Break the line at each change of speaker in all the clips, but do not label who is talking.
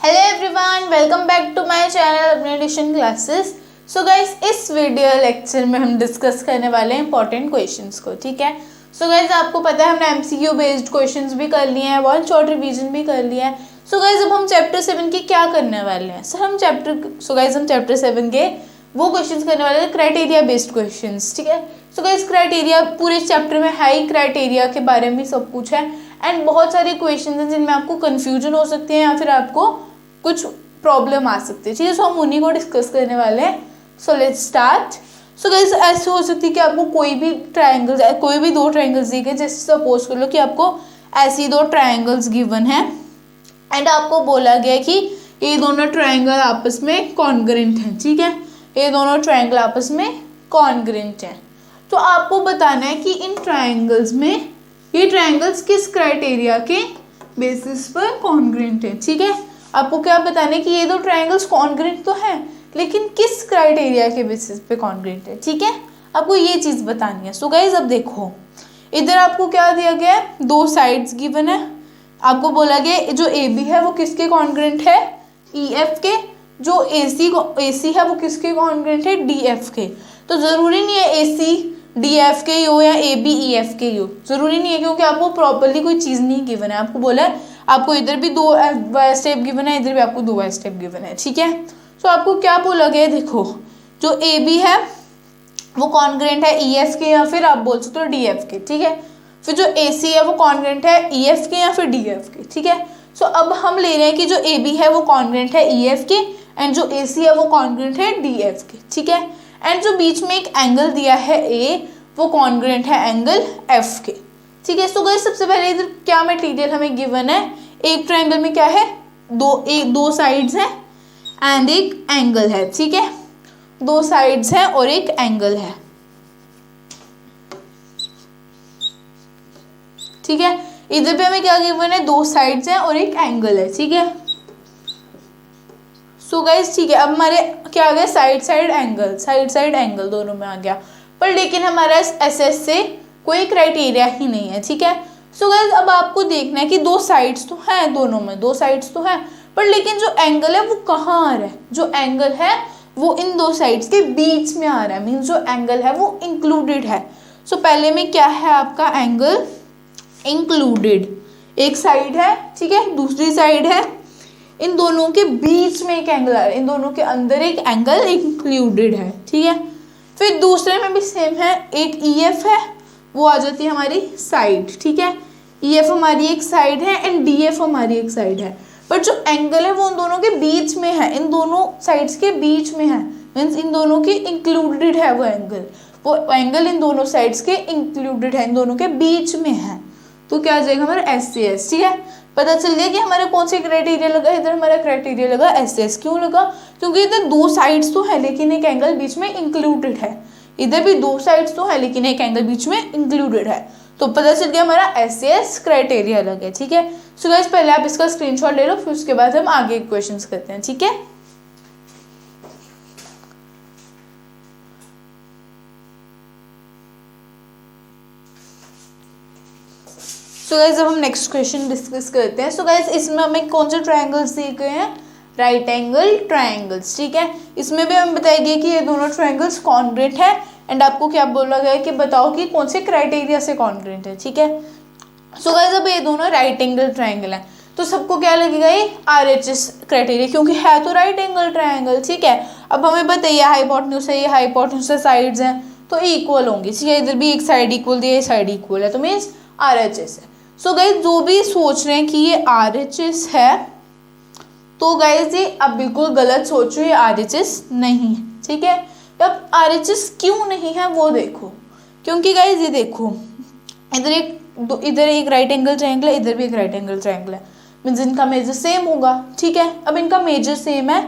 Hello everyone, welcome back to my channel अपने addition classes. So guys, इस video lecture में हम discuss करने वाले हैं इंपॉर्टेंट क्वेश्चंस को। ठीक है। सो गाइस, आपको पता है हमने एमसीक्यू बेस्ड क्वेश्चंस भी कर लिए हैं, वन शॉट रिवीजन भी कर लिया है। सो गाइस, अब हम चैप्टर 7 के क्या करने वाले हैं सर? हम चैप्टर 7 के वो क्वेश्चंस करने वाले हैं क्राइटेरिया बेस्ड क्वेश्चंस। ठीक है। सो गाइस, क्राइटेरिया पूरे चैप्टर में हाई क्राइटेरिया के बारे में सब कुछ है एंड बहुत सारे क्वेश्चंस हैं जिनमें आपको कंफ्यूजन हो सकती है या फिर आपको कुछ प्रॉब्लम आ सकती है। ठीक है। सो हम उन्हीं को डिस्कस करने वाले हैं। So let's start. So guys, ऐसे हो सकती है कि आपको कोई भी दो ट्रायंगल्स दिए गए। जैसे सपोज कर लो कि आपको ऐसी दो ट्रायंगल्स गिवन है एंड आपको बोला गया कि ये दोनों ट्रायंगल आपस में कॉन्ग्रुएंट हैं। ठीक है। ये दोनों ट्रायंगल आपस में कॉन्ग्रुएंट हैं। तो आपको बताना है कि इन ट्रायंगल्स में ये ट्रायंगल्स किस क्राइटेरिया के बेसिस पर कॉन्ग्रुएंट हैं। ठीक है। आपको क्या बताना है कि ये दो ट्रायंगल्स कॉन्ग्रुएंट तो हैं लेकिन किस क्राइटेरिया के बेसिस पे कॉन्ग्रुएंट है। ठीक है। आपको ये चीज़ बतानी है। सो गाइस, अब देखो इधर आपको क्या दिया गया है, दो साइड्स गिवन है। आपको बोला गया जो ए बी है वो किसके कॉन्ग्रुएंट है, ई एफ के। जो ए सी है वो किसके कॉन्ग्रुएंट है, डी एफ के। तो ज़रूरी नहीं है ए सी डी एफ के हो या ए बी ई एफ के हो, ज़रूरी नहीं है क्योंकि आपको प्रॉपरली कोई चीज़ नहीं गिवन है। आपको बोला है आपको इधर भी दो वाई स्टेप गिवन है, इधर भी आपको दो वाई स्टेप गिवन है। ठीक है। तो आपको क्या बोला गया, देखो जो ए बी है वो कॉन्ग्रुएंट है ई एफ के या फिर आप बोल सकते हो डी एफ के। ठीक है। फिर जो ए सी है वो कॉन्ग्रुएंट है ई एफ के या फिर डी एफ के। ठीक है। सो अब हम ले रहे हैं कि जो ए बी है वो कॉन्ग्रुएंट है ई एफ के एंड जो ए सी है वो कॉन्ग्रुएंट है डी एफ के। ठीक है। एंड जो बीच में एक एंगल दिया है ए वो कॉन्ग्रुएंट है एंगल एफ के। ठीक है। सो गाइस, सबसे पहले इधर क्या मटेरियल हमें गिवन है, एक ट्रायंगल में क्या है, दो साइड्स हैं एंड एक एंगल है। ठीक है। दो साइड्स हैं और एक एंगल है। ठीक है। इधर पे हमें क्या गिवन है, दो साइड्स हैं और एक एंगल है। ठीक है। सो गाइस, ठीक है, अब हमारे क्या आ गया, साइड साइड एंगल दोनों में आ गया। पर लेकिन हमारा एस एस से कोई क्राइटेरिया ही नहीं है। ठीक है। सो गाइस, अब आपको देखना है कि दो साइड्स तो हैं, दोनों में दो साइड्स तो हैं, पर लेकिन जो एंगल है वो कहाँ आ रहा है, जो एंगल है वो इन दो साइड्स के बीच में आ रहा है। मीन्स जो एंगल है वो इंक्लूडेड है। सो पहले में क्या है आपका एंगल इंक्लूडेड, एक साइड है। ठीक है। दूसरी साइड है, इन दोनों के बीच में एक एंगल आ रहा है, इन दोनों के अंदर एक एंगल इंक्लूडेड है। ठीक है। फिर दूसरे में भी सेम है, एक ई एफ है, वो आ जाती है हमारी साइड। ठीक है। ई एफ हमारी एक साइड है एंड डी एफ हमारी एक साइड है, पर जो एंगल है वो उन दोनों के बीच में है, इन दोनों साइड्स के बीच में है। मीन्स इन दोनों के इंक्लूडेड है वो एंगल इन दोनों साइड्स के इंक्लूडेड है, इन दोनों के बीच में है। तो क्या आ जाएगा हमारा एस सी एस। ठीक है। पता चल गया कि हमारा कौन से क्राइटेरिया लगा, इधर हमारा क्राइटेरिया लगा एस एस। क्यों लगा, क्योंकि इधर दो साइड्स तो है लेकिन एक एंगल बीच में इंक्लूडेड है। इधर भी दो साइड्स तो है लेकिन एक एंगल बीच में इंक्लूडेड है, तो पता चल गया हमारा एस एस क्राइटेरिया लगा। ठीक है। सो गाइस, पहले आप इसका स्क्रीनशॉट ले लो, फिर उसके बाद हम आगे क्वेश्चंस करते हैं। ठीक है। सो गाइस, अब हम नेक्स्ट क्वेश्चन डिस्कस करते हैं। सो गाइस, इसमें हमें कौन से ट्रायंगल्स दिए गए हैं, राइट एंगल ट्रायंगल्स। ठीक है। इसमें भी हमें बताया गया कि ये दोनों ट्रायंगल्स कॉन्ग्रुएंट है एंड आपको क्या बोला गया कि बताओ कि कौन से क्राइटेरिया से कॉन्ग्रुएंट है। ठीक है। सो गाइस, अब ये दोनों राइट एंगल ट्रायंगल है तो सबको क्या लगेगा, ये आर एच एस क्राइटेरिया, क्योंकि है तो राइट एंगल ट्रायंगल। ठीक है। अब हमें बताइए हाइपोटेन्यूज है, ये हाइपोटेन्यूज साइड्स हैं तो इक्वल होंगी। ठीक है। इधर भी एक साइड इक्वल दी है, साइड इक्वल है, तो मीन्स आर एच एस है। सो गाइस, जो भी सोच रहे हैं कि ये आर एच एस है तो गाइस ये अब बिल्कुल गलत सोच रहे हो, ये आर एच एस नहीं है। ठीक है। अब आर एच एस क्यों नहीं है वो देखो, क्योंकि गाइस ये देखो इधर एक राइट एंगल ट्रायंगल है, इधर भी एक राइट एंगल ट्रायंगल है, मीन्स इनका मेजर सेम होगा। ठीक है। अब इनका मेजर सेम है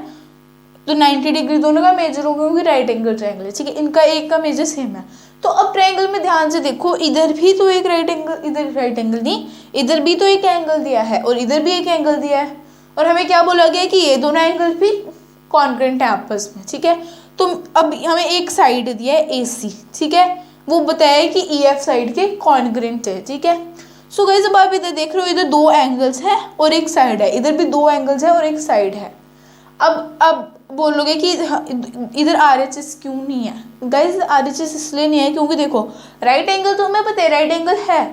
तो 90 डिग्री दोनों का मेजर होगा क्योंकि राइट एंगल ट्रायंगल है। ठीक है। इनका एक का मेजर सेम है। तो अब ट्रायंगल में ध्यान से देखो, इधर भी तो एक राइट एंगल, इधर राइट एंगल नहीं, इधर भी तो एक एंगल दिया है और इधर भी एक एंगल दिया है, और हमें क्या बोला गया कि ये दोनों एंगल भी कॉन्ग्रुएंट है आपस में। ठीक है। तो अब हमें एक साइड दिया है ए सी। ठीक है। वो बताया कि ई एफ साइड के कॉन्ग्रुएंट है। ठीक है। सो गाइस अब आप इधर देख रहे हो, इधर दो एंगल्स हैं और एक साइड है, इधर भी दो एंगल्स है और एक साइड है। अब बोलोगे कि इधर RHS क्यों नहीं है? गाइस RHS इसलिए नहीं है क्योंकि देखो राइट एंगल तो हमें पता है राइट एंगल है,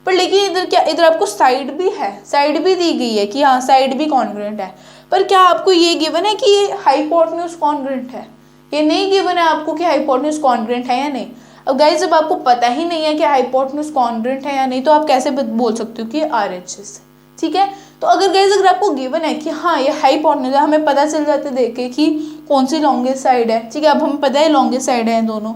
पर लेकिन इधर क्या, इधर आपको साइड भी है, साइड भी दी गई है कि हाँ साइड भी कॉन्ग्रुएंट है, पर क्या आपको ये गिवन है कि ये हाइपोटेन्यूज कॉन्ग्रुएंट है? ये नहीं गिवन है आपको कि हाइपोटेन्यूज कॉन्ग्रुएंट है या नहीं। अब गाइस जब आपको पता ही नहीं है कि हाइपोटेन्यूज कॉन्ग्रुएंट है या नहीं, तो आप कैसे बोल सकते हो कि RHS है? ठीक है, तो अगर गाइस अगर आपको गिवन है कि हाँ ये हाइपोटेन्यूज है, हमें पता चल जाता है देख के कि कौन सी लॉन्गेस्ट साइड है। ठीक है, अब हमें पता है लॉन्गेस्ट साइड है दोनों,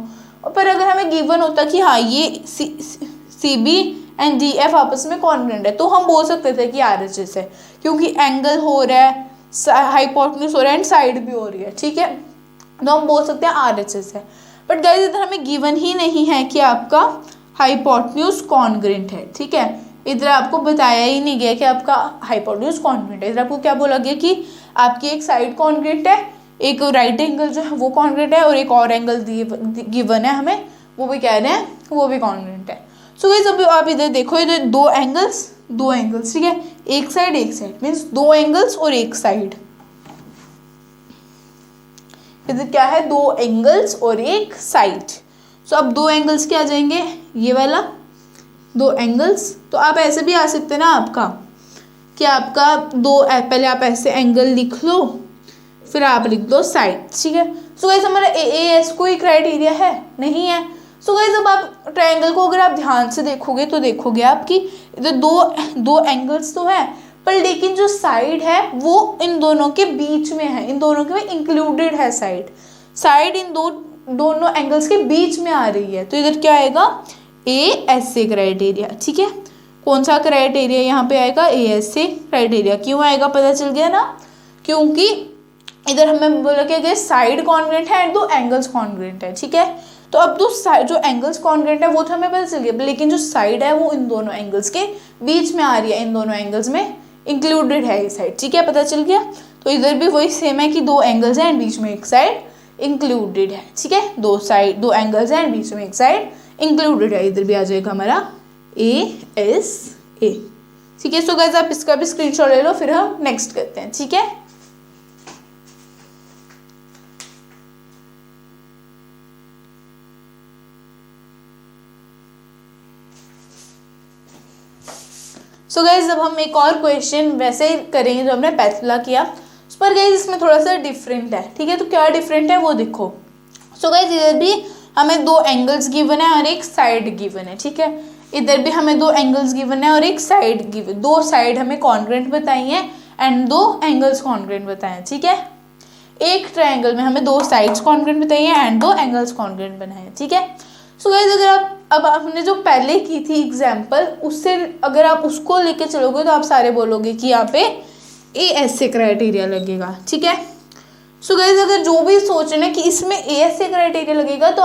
पर अगर हमें गिवन होता कि हाँ ये CB एंड DF आपस में कॉन्ग्रुएंट है, तो हम बोल सकते थे कि RHS है, क्योंकि एंगल हो रहा है, हाइपोटेन्यूज हो रहा है एंड साइड भी हो रही है। ठीक है, तो हम बोल सकते हैं RHS है। बट गाइस इधर हमें गिवन ही नहीं है कि आपका हाइपोटेन्यूज कॉन्ग्रुएंट है। ठीक है, इधर आपको बताया ही नहीं गया कि आपका हाइपोटेन्यूज कॉन्ग्रुएंट है। इधर आपको क्या बोला गया कि आपकी एक साइड कॉन्ग्रुएंट है, एक राइट एंगल जो है वो कॉन्ग्रुएंट है, और एक और एंगल गिवन है हमें, वो भी कह रहे हैं वो भी कॉन्ग्रुएंट है। सो गाइस अब आप इधर देखो, इधर दो एंगल्स ठीक है, एक साइड मीन्स दो एंगल्स और एक साइड। इधर क्या है, दो एंगल्स और एक साइड। सो अब दो एंगल्स क्या आ जाएंगे, ये वाला दो एंगल्स। तो आप ऐसे भी आ सकते हैं ना आपका कि आपका दो, पहले आप ऐसे एंगल लिख लो, फिर आप लिख दो साइड। ठीक है, सो गाइस हमारा AAS कोई क्राइटेरिया है नहीं है। सो गाइस अब आप ट्रायंगल को अगर आप ध्यान से देखोगे तो देखोगे आप कि इधर दो एंगल्स तो है, पर लेकिन जो साइड है वो इन दोनों के बीच में है, इन दोनों के में इंक्लूडेड है साइड इन दोनों एंगल्स के बीच में आ रही है। तो इधर क्या आएगा, ASA क्राइटेरिया। ठीक है, कौन सा क्राइटेरिया यहाँ पे आएगा, ASA क्राइटेरिया। क्यों आएगा पता चल गया ना, क्योंकि इधर हमें बोला कि साइड कॉन्ग्रुएंट है एंड दो एंगल्स कॉन्ग्रुएंट है। ठीक है, तो अब जो एंगल्स कॉन्ग्रुएंट है वो तो हमें पता चल गया, लेकिन जो साइड है वो इन दोनों एंगल्स के बीच में आ रही है, इन दोनों एंगल्स में इंक्लूडेड है ये साइड। ठीक है, पता चल गया। तो इधर भी वही सेम है कि दो एंगल्स हैं एंड बीच में एक साइड इंक्लूडेड है। ठीक है, दो एंगल्स हैं एंड बीच में एक साइड इंक्लूडेड है। इधर भी आ जाएगा हमारा ASA। ठीक है, सो गाइस आप इसका भी स्क्रीनशॉट ले लो, फिर हम नेक्स्ट करते हैं। ठीक है, सो गाइज अब हम एक और क्वेश्चन वैसे ही करेंगे जो हमने पहला किया, पर गाइज इसमें थोड़ा सा डिफरेंट है। ठीक है, तो क्या डिफरेंट है वो देखो। सो गाइज इधर भी हमें दो एंगल्स गिवन है और एक साइड गिवन है। ठीक है, इधर भी हमें दो एंगल्स गिवन है और एक साइड गिवन, दो साइड हमें कॉन्ग्रुएंट बताई हैं एंड दो एंगल्स कॉन्ग्रुएंट बताए हैं। ठीक है, एक ट्रायंगल में हमें दो साइड्स कॉन्ग्रुएंट बताई हैं एंड दो एंगल्स कॉन्ग्रुएंट बनाए हैं। ठीक है, सो गाइस अगर आप अब आपने जो पहले की थी एग्जाम्पल, उससे अगर आप उसको लेके चलोगे तो आप सारे बोलोगे कि यहाँ पे ASA क्राइटेरिया लगेगा। ठीक है, सो गाइस अगर जो भी सोच रहे हैं कि इसमें ASA क्राइटेरिया लगेगा, तो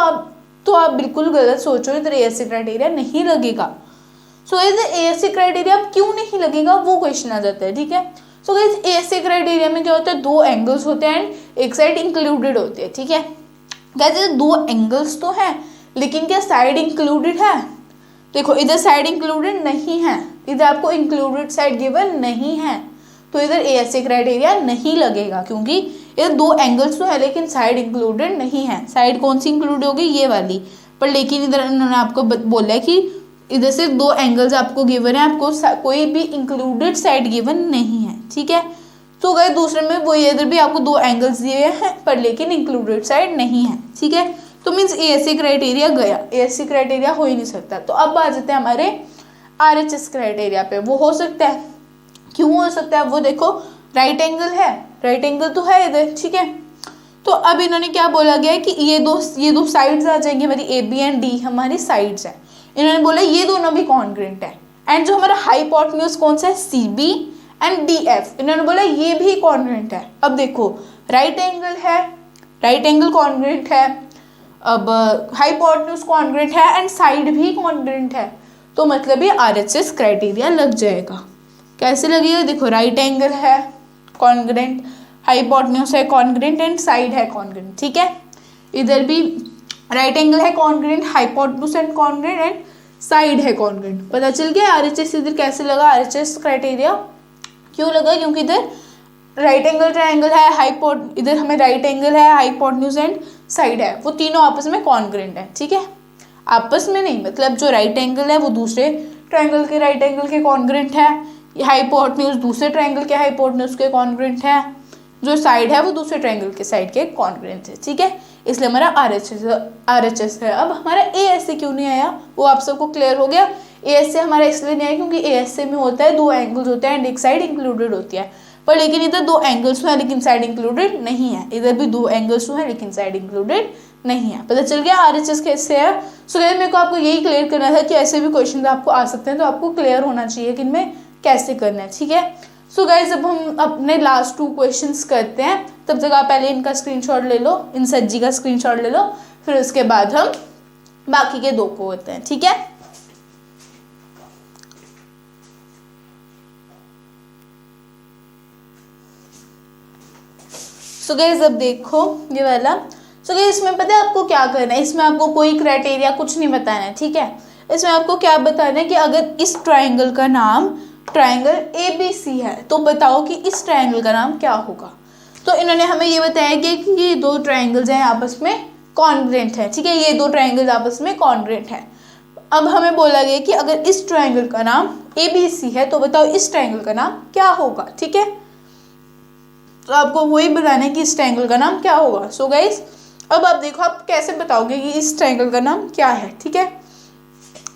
आप बिल्कुल गलत सोच रहे हो, इधर ASA क्राइटेरिया नहीं लगेगा। सो गाइस ASA क्राइटेरिया क्यों नहीं लगेगा वो क्वेश्चन आ जाता है। ठीक है, सो गाइस ASA क्राइटेरिया में क्या होता है, दो एंगल्स होते हैं एंड एक साइड इंक्लूडेड होती है। ठीक है, गाइस दो एंगल्स तो है, लेकिन क्या साइड इंक्लूडेड है? देखो इधर साइड इंक्लूडेड नहीं है, इधर आपको इंक्लूडेड साइड गिवन नहीं है, तो इधर ASA क्राइटेरिया नहीं लगेगा, क्योंकि इधर दो एंगल्स तो है लेकिन साइड इंक्लूडेड नहीं है। साइड कौन सी इंक्लूड होगी, ये वाली, पर लेकिन इधर उन्होंने आपको बोला है कि इधर सिर्फ दो एंगल्स आपको गिवन है, आपको कोई भी इंक्लूडेड साइड गिवन नहीं है। ठीक है, तो गए दूसरे में वो इधर भी आपको दो एंगल्स दिए हैं पर लेकिन इंक्लूडेड साइड नहीं है। ठीक है, तो मीन्स ASA क्राइटेरिया गया, ASA क्राइटेरिया हो ही नहीं सकता। तो अब आ जाते हैं हमारे RHS क्राइटेरिया पे। वो हो सकता है, क्यों हो सकता है वो देखो, राइट एंगल है, राइट एंगल तो है इधर। ठीक है, तो अब इन्होंने क्या बोला गया है कि ये दो साइड्स आ जाएंगी हमारी, AB एंड D हमारी साइड्स है। इन्होंने बोला ये दोनों भी कॉन्ग्रुएंट है एंड जो हमारा हाइपोटेन्यूज कौन सा है, CB एंड DF, इन्होंने बोला ये भी कॉन्ग्रुएंट है। अब देखो राइट एंगल है, राइट एंगल कॉन्ग्रुएंट है, अब हाइपोटेन्यूज कॉन्ग्रुएंट है एंड साइड भी कॉन्ग्रुएंट है, तो मतलब ये RHS क्राइटेरिया लग जाएगा। कैसे लगेगा, देखो राइट एंगल है कॉन्ग्रुएंट, हाइपोटेन्यूज है कॉन्ग्रुएंट एंड साइड है कॉन्ग्रुएंट। ठीक है, इधर भी राइट एंगल है congruent, hypotenuse and congruent and side है कॉन्ग्रेंट। पता चल गया RHS इधर कैसे लगा, RHS क्राइटेरिया क्यों लगा, क्योंकि इधर राइट एंगल ट्राइंगल है, इधर हमें राइट एंगल है, हाइपोटेन्यूज एंड साइड है, वो तीनों आपस में कॉन्ग्रेंट है। ठीक है, आपस में नहीं, मतलब जो राइट एंगल है वो दूसरे ट्राइंगल के राइट एंगल के कॉन्ग्रेंट है, हाइपोटेन्यूज दूसरे ट्राइंगल के हाइपोटेन्यूज के कॉन्ग्रेंट है, जो साइड है वो दूसरे ट्राइंगल के साइड के कॉन्ग्रेंट है। ठीक है, इसलिए हमारा RHS है। अब हमारा ASA क्यों नहीं आया, वो आप सबको क्लियर हो गया। ASA हमारा इसलिए नहीं आया क्योंकि ASA में होता है 2 एंगल्स होते हैं एंड एक साइड इंक्लूडेड होती है, पर लेकिन इधर 2 एंगल्स हैं लेकिन साइड इंक्लूडेड नहीं है, इधर भी 2 एंगल्स हैं लेकिन साइड इंक्लूडेड नहीं है। पता चल गया RHS कैसे है। सो गाइस मेरे को आपको यही क्लियर करना था कि ऐसे भी क्वेश्चन आपको आ सकते हैं, तो आपको क्लियर होना चाहिए कि इनमें कैसे करना है। ठीक है, सो गाइस अब हम अपने लास्ट 2 क्वेश्चंस करते हैं, तब तक आप पहले इनका स्क्रीनशॉट ले लो, इन सज्जी का स्क्रीनशॉट ले लो, फिर उसके बाद हम बाकी के 2 को करते हैं। ठीक है, सो गाइस अब देखो ये वाला। सो गाइस इसमें पता है आपको क्या करना है, इसमें आपको कोई क्राइटेरिया कुछ नहीं बताना है। ठीक है, इसमें आपको क्या बताना है कि अगर इस ट्राइंगल का नाम ट्राइंगल ABC है तो बताओ कि इस ट्राइंगल का नाम क्या होगा। तो इन्होंने हमें ये बताया कि ये 2 ट्राइंगल्स हैं आपस में कॉन्ग्रेंट है। ठीक है, ये 2 ट्राइंगल्स आपस में कॉन्ग्रेंट है। अब हमें बोला गया कि अगर इस ट्राइंगल का नाम ABC है तो बताओ इस ट्राइंगल का नाम क्या होगा। ठीक है, तो आपको वही बताना है कि इस ट्राइंगल का नाम क्या होगा। सो गाइस अब आप देखो आप कैसे बताओगे कि इस ट्राइंगल का नाम क्या है। ठीक है,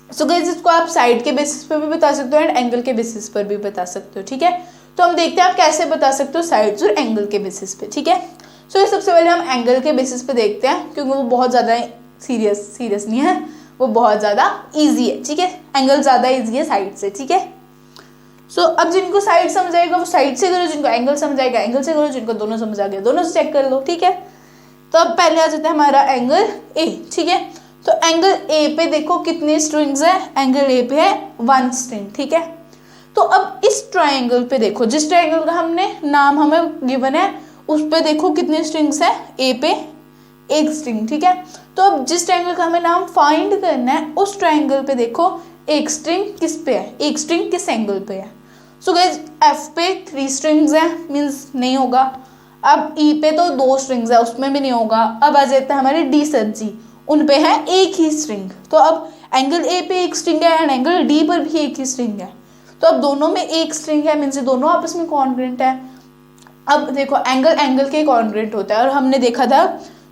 सो गाइस इसको आप साइड के बेसिस पर भी बता सकते हो एंड एंगल के बेसिस पर भी बता सकते हो। ठीक है, तो हम देखते हैं आप कैसे बता सकते हो साइड्स और एंगल के बेसिस पे। ठीक है, सो ये सबसे पहले हम एंगल के बेसिस पे देखते हैं क्योंकि वो बहुत ज़्यादा सीरियस नहीं है, वो बहुत ज़्यादा ईजी है। ठीक है, एंगल ज़्यादा ईजी है साइड से। ठीक है, सो अब जिनको साइड समझ आएगा वो साइड से करो, जिनको एंगल समझ आएगा एंगल से करो, जिनको दोनों समझ आ गया दोनों से चेक कर लो। ठीक है, तो अब पहले आ जाता है हमारा एंगल A। ठीक है, तो एंगल A पे देखो कितने स्ट्रिंग्स है, एंगल A पे है 1 स्ट्रिंग। ठीक है, तो अब इस ट्राइंगल पे देखो, जिस ट्राइंगल का हमने नाम हमें गिवन है उस पे देखो कितने स्ट्रिंग्स है, A पे 1 स्ट्रिंग। ठीक है, तो अब जिस ट्राइंगल का हमें नाम फाइंड करना है उस ट्राइंगल पे देखो 1 स्ट्रिंग किस पे है, 1 स्ट्रिंग किस एंगल पे है। सो गाइस F पे 3 स्ट्रिंग्स हैं, मीन्स नहीं होगा। अब E पे तो 2 स्ट्रिंग्स है, उसमें भी नहीं होगा। अब आ जाता है हमारे D सर जी, उन पे है 1 ही स्ट्रिंग। तो अब एंगल A पे 1 स्ट्रिंग है एंड एंगल D पर भी 1 ही स्ट्रिंग है, तो अब दोनों में 1 स्ट्रिंग है, मीन्स दोनों आपस में कॉन्ग्रेंट है। अब देखो एंगल के कॉन्ग्रेंट होता है, और हमने देखा था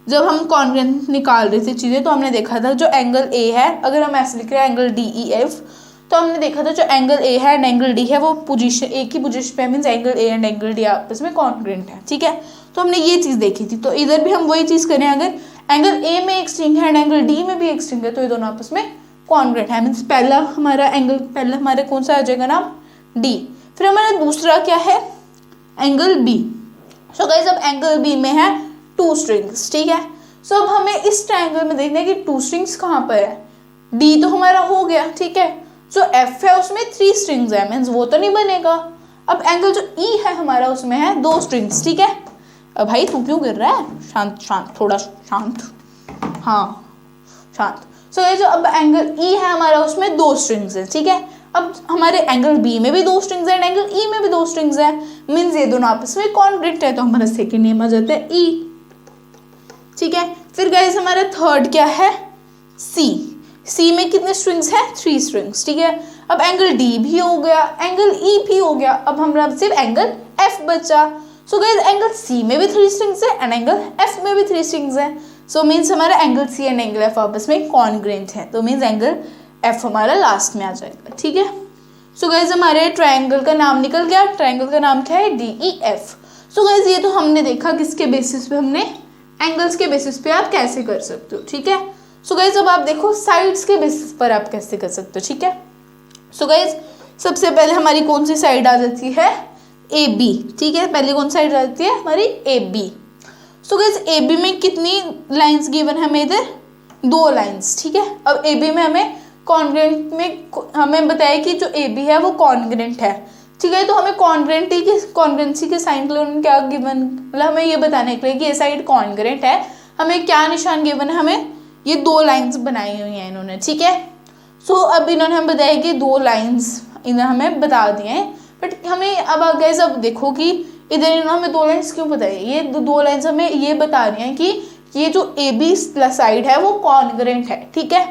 जब हम कॉन्ग्रेंट निकाल रहे थे चीज़ें तो हमने देखा था जो एंगल A है, अगर हम ऐसे लिख रहे हैं एंगल DEF, तो हमने देखा था जो एंगल A है एंड एंगल D है वो पोजीशन एक ही पोजीशन पे, means angle A and angle D आपस में कॉन्ग्रेंट है। ठीक है, तो हमने ये चीज़ देखी थी, तो इधर भी हम वही चीज़ करें, अगर एंगल A में 1 स्ट्रिंग है एंड एंगल D में भी 1 स्ट्रिंग है तो ये दोनों आपस में कॉन्ग्रेंट है, मीन्स पहला हमारा कौन सा आ जाएगा नाम D। फिर हमारा दूसरा क्या है एंगल B। सो गाइस अब एंगल B में है 2 स्ट्रिंग्स। ठीक है, सो अब हमें इस ट्राइंगल में देखना है कि 2 स्ट्रिंग्स कहाँ पर है। D तो हमारा हो गया। ठीक है, सो F है उसमें 3 स्ट्रिंग्स है, मीन्स वो तो नहीं बनेगा। अब एंगल जो E है हमारा उसमें है 2 स्ट्रिंग्स। ठीक है, अब भाई तू क्यों गिर रहा है, शांत थोड़ा शांत, हाँ शांत। सो ये जो अब एंगल E है हमारा उसमें 2 स्ट्रिंग्स है। ठीक है, अब हमारे एंगल B में भी 2 स्ट्रिंग्स है एंड एंगल E में भी 2 स्ट्रिंग्स है, मीन्स ये दोनों आपस में कॉन्ग्रेंट है, तो हमारा सेकंड नेम आ जाता है E। ठीक है, फिर गाइस हमारा थर्ड क्या है C में कितने स्ट्रिंग्स है 3 स्ट्रिंग्स। ठीक है, अब एंगल D भी हो गया, एंगल E भी हो गया, अब हमारा सिर्फ एंगल F बचा। सो गाइस एंगल C में भी 3 स्ट्रिंग्स है एंड एंगल F में भी 3 स्ट्रिंग्स है, सो मीन्स हमारा angle C and angle F आपस में कॉन्ग्रेंट है, तो मीन्स एंगल F हमारा लास्ट में आ जाएगा। ठीक है, सो गाइस हमारे ट्राइंगल का नाम निकल गया, ट्राइंगल का नाम क्या है DEF। सो गाइस ये तो हमने देखा किसके बेसिस पे, हमने एंगल्स के बेसिस पे आप कैसे कर सकते हो। ठीक है, सो गाइस अब आप देखो साइड्स के बेसिस पर आप कैसे कर सकते हो। ठीक है, सो गाइस सबसे पहले हमारी कौन सी साइड आ जाती है AB। ठीक है, पहले कौन साइड आ जाती है हमारी AB। सो गाइस AB में कितनी लाइंस गिवन है हमें इधर 2 लाइंस। ठीक है, अब AB में हमें कॉन्ग्रेंट में हमें बताया कि जो AB है वो कॉन्ग्रेंट है। ठीक है, तो हमें कॉन्ग्रेंसी के साइन के लिए उन्होंने क्या गिवन, मतलब हमें ये बताने के लिए कि ये साइड कॉन्ग्रेंट है, हमें क्या निशान गिवन है, हमें ये 2 लाइंस बनाई हुई हैं इन्होंने। ठीक है, सो अब इन्होंने हमें बताया कि 2 लाइंस इन्होंने हमें बता दिए हैं, बट हमें अब गाइस अब देखो कि इधर इन्होंने हमें 2 लाइंस क्यों बताई। ये 2 लाइंस हमें ये बता रही हैं कि ये जो ए बी साइड है वो कॉन्ग्रेंट है, ठीक है,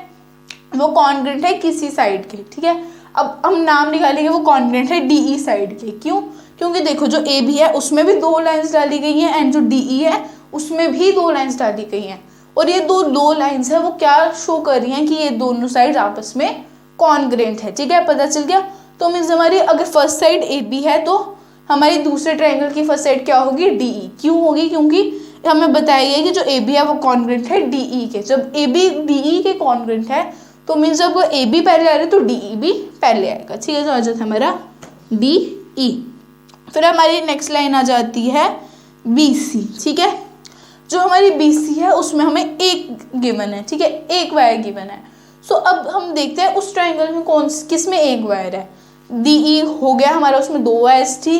वो कॉन्ग्रेंट है किसी साइड के, ठीक है। अब हम नाम निकालेंगे वो कॉन्ग्रेंट है डी ई साइड के। क्यों? क्योंकि देखो जो ए बी है उसमें भी 2 लाइंस डाली गई हैं एंड जो डी ई है उसमें भी 2 लाइंस डाली गई हैं, और ये दो लाइंस है वो क्या शो कर रही हैं कि ये दोनों साइड आपस में कॉन्ग्रेंट है, ठीक है, पता चल गया। तो मीन्स हमारी अगर फर्स्ट साइड ए बी है तो हमारी दूसरे ट्रायंगल की फर्स्ट साइड क्या होगी? D E. क्यों होगी? क्योंकि हमें बताया गया कि जो ए बी है वो कॉन्ग्रेंट है डी ई के। जब ए बी डी ई के कॉन्ग्रेंट है तो मीन्स जब ए बी पहले आ रहा है तो डी ई भी पहले आएगा, ठीक है। तो आ जाता है हमारा डी ई। फिर हमारी नेक्स्ट लाइन आ जाती है बी सी, ठीक है। जो हमारी बी सी है उसमें हमें एक गिवन है, ठीक है, एक वायर गिवन है। सो अब हम देखते हैं उस ट्रायंगल में किस में एक वायर है। डी ई हो गया हमारा, उसमें 2 वायर्स थी।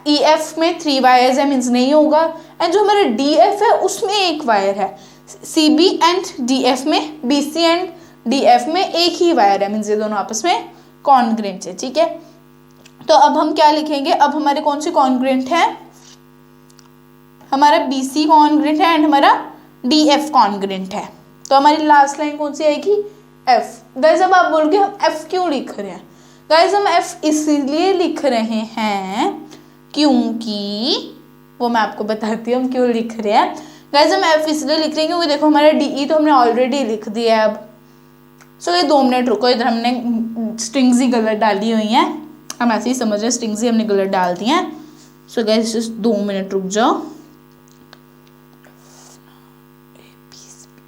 ई एफ में 3 वायर्स है, मीन्स नहीं होगा। एंड जो हमारा डी एफ है उसमें एक वायर है। C B and D F में, B C and D F में एक ही वायर है, मीन्स ये दोनों आपस में कॉन्ग्रेंट है, ठीक है। तो अब हम क्या लिखेंगे? अब हमारे कौन सी कॉन्ग्रेंट है? हमारा बी सी कॉन्ग्रेंट है एंड हमारा डी एफ कॉन्ग्रेंट है। तो हमारी लास्ट लाइन कौन सी आएगी? एफ। गाइस अब आप बोलोगे हम एफ क्यों लिख रहे हैं? गाइस हम एफ इसलिए लिख रहे हैं क्योंकि वो मैं आपको बताती हूँ हम क्यों लिख रहे हैं। गाइस हम एफ इसलिए लिख रहे हैं क्योंकि देखो हमारा डी ई तो हमने ऑलरेडी लिख दिया है। अब सो ये 2 मिनट रुको, इधर हमने स्ट्रिंग्स ही गलत डाली हुई हैं, हम ऐसे ही समझ रहे हैं स्ट्रिंग्स ही हमने गलत डाल दी हैं। सो गाइस जस्ट 2 मिनट रुक जाओ।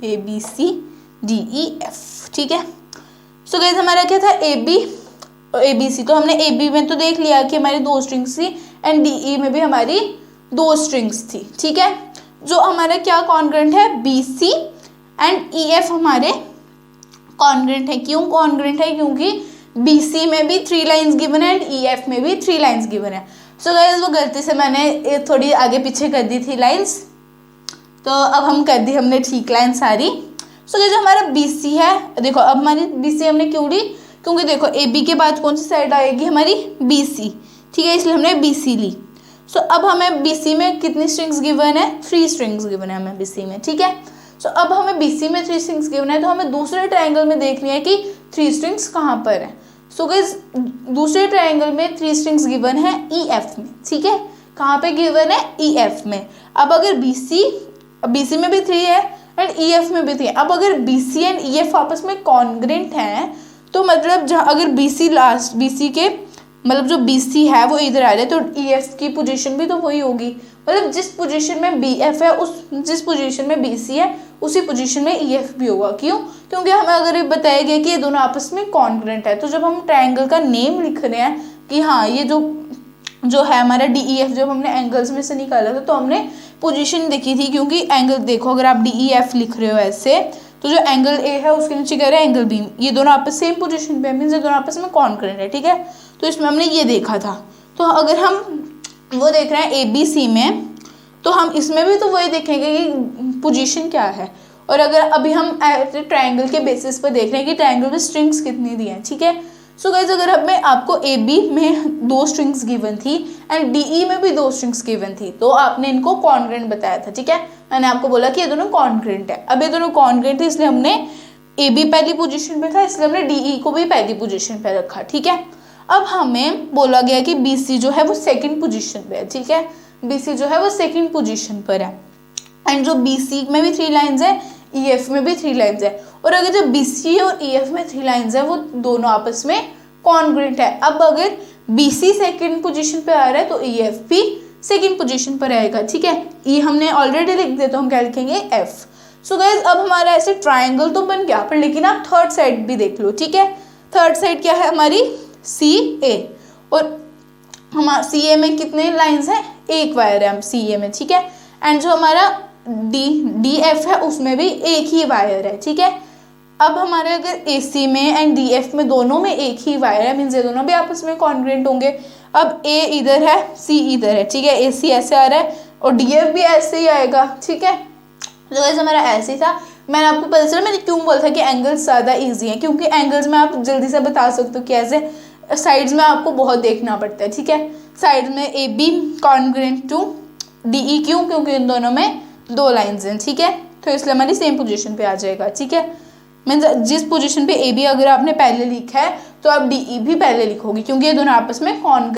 A B C D E F, ठीक है। सो गाइस हमारा क्या था? A B C. तो हमने ए बी में तो देख लिया कि हमारी 2 स्ट्रिंग्स थी एंड डी ई में भी हमारी 2 स्ट्रिंग्स थी, ठीक है। जो हमारा क्या कॉन्ग्रेंट है? B C and E F हमारे कॉन्ग्रेंट है। क्यों कॉन्ग्रेंट है? क्योंकि बी सी में भी 3 लाइन्स गिवन है एंड ई एफ में भी 3 लाइन्स गिवन है। सो गाइस वो गलती से मैंने थोड़ी आगे पीछे कर दी थी लाइन्स, तो अब हम कर दी हमने ठीक लाइन सारी। सो गाइस हमारा बी सी है, देखो अब हमारी बी सी हमने क्यों ली? क्योंकि देखो ए बी के बाद कौन सी साइड आएगी? हमारी बी सी, ठीक है, इसलिए हमने बी सी ली। सो अब हमें बी सी में कितनी स्ट्रिंग्स गिवन है? 3 स्ट्रिंग्स गिवन है हमें बी सी में, ठीक है। सो अब हमें बी सी में 3 स्ट्रिंग्स गिवन है तो हमें दूसरे ट्रायंगल में देखनी है कि 3 स्ट्रिंग्स कहाँ पर है। सो गाइस दूसरे ट्रायंगल में 3 स्ट्रिंग्स गिवन है ई एफ में, ठीक है। कहाँ पे गिवन है? ई एफ में। अब अगर बी सी में भी 3 है एंड ई एफ में भी 3 है। अब अगर B C and E F आपस में कॉन्ग्रेंट हैं तो मतलब जहाँ अगर B C last B C के मतलब जो बी सी है वो इधर आ रहा है तो ई एफ की पोजीशन भी तो वही होगी। मतलब जिस पोजीशन में बी एफ है जिस पोजीशन में बी सी है उसी पोजीशन में ई एफ भी होगा। क्यों? क्योंकि हमें अगर ये बताया गया कि ये दोनों आपस में कॉन्ग्रेंट है, तो जब हम ट्रायंगल का नेम लिख रहे हैं कि हाँ ये जो है हमारा डी ई एफ, जब हमने एंगल्स में से निकाला था तो हमने पोजीशन देखी थी। क्योंकि एंगल देखो अगर आप डी ई एफ लिख रहे हो ऐसे तो जो एंगल ए है उसके नीचे कह रहे हैं एंगल बी, ये दोनों आपस सेम पोजीशन पे है, मीन्स ये दोनों आपस में कॉन्ग्रेंट है, ठीक है। तो इसमें हमने ये देखा था। तो अगर हम वो देख रहे हैं ए बी सी में तो हम इसमें भी तो वही देखेंगे कि पोजीशन क्या है। और अगर अभी हम ट्रायंगल के बेसिस पर देख रहे हैं कि ट्रायंगल में स्ट्रिंग्स कितनी दी हैं, ठीक है। सो गाइस अगर हमें आपको ए बी में 2 स्ट्रिंग्स गिवन थी एंड डी ई में भी 2 स्ट्रिंग्स गिवन थी तो आपने इनको कॉन्ग्रेंट बताया था, ठीक है। मैंने आपको बोला कि ये दोनों कॉन्ग्रेंट है। अब ये दोनों कॉन्ग्रेंट थे इसलिए हमने ए बी पहली पोजीशन पे था, इसलिए हमने डी ई को भी पहली पोजीशन पे रखा, ठीक है। अब हमें बोला गया कि बी सी जो है वो सेकंड पोजीशन पे है, ठीक है। बी सी जो है वो सेकंड पोजीशन पर है एंड जो बी सी में भी 3 लाइन्स है, ई एफ में भी 3 लाइन्स है। और अगर जो बी सी और ई एफ में 3 लाइन्स है वो दोनों आपस में कॉन्ग्रेंट है। अब अगर बी सी सेकेंड पोजीशन पे आ रहा है तो ई एफ भी सेकेंड पोजीशन पर आएगा, ठीक है। ई हमने ऑलरेडी लिख दिया तो हम क्या लिखेंगे? एफ। सो गाइज अब हमारा ऐसे ट्राइंगल तो बन गया, पर लेकिन आप थर्ड साइड भी देख लो, ठीक है। थर्ड साइड क्या है हमारी? सी ए। और हमारा सी ए में कितने लाइन्स हैं? एक वायर है हम सी ए में, ठीक है। एंड जो हमारा डी एफ है उसमें भी एक ही वायर है, ठीक है। अब हमारे अगर ए सी में एंड डी एफ में दोनों में एक ही वायर है, मीन्स ये दोनों भी आपस में कॉन्ग्रेंट होंगे। अब ए इधर है, सी इधर है, ठीक है। ए सी ऐसे आ रहा है और डी एफ भी ऐसे ही आएगा, ठीक है। तो वैसे हमारा ऐसे ही था, मैंने आपको पता चला मैंने क्यों बोला था कि एंगल्स ज़्यादा इजी हैं, क्योंकि एंगल्स में आप जल्दी से बता सकते हो कैसे, साइड्स में आपको बहुत देखना पड़ता है, ठीक है। साइड में A B congruent to D E, क्योंकि इन दोनों में 2 लाइन्स हैं, ठीक है, तो इसलिए हमारी सेम पोजीशन पे आ जाएगा, ठीक है। मीन्स जिस पोजीशन पे ए बी अगर आपने पहले लिखा है तो आप डी ई भी पहले लिखोगे, क्योंकि ये दोनों आपस में कॉन्ग्रुएंट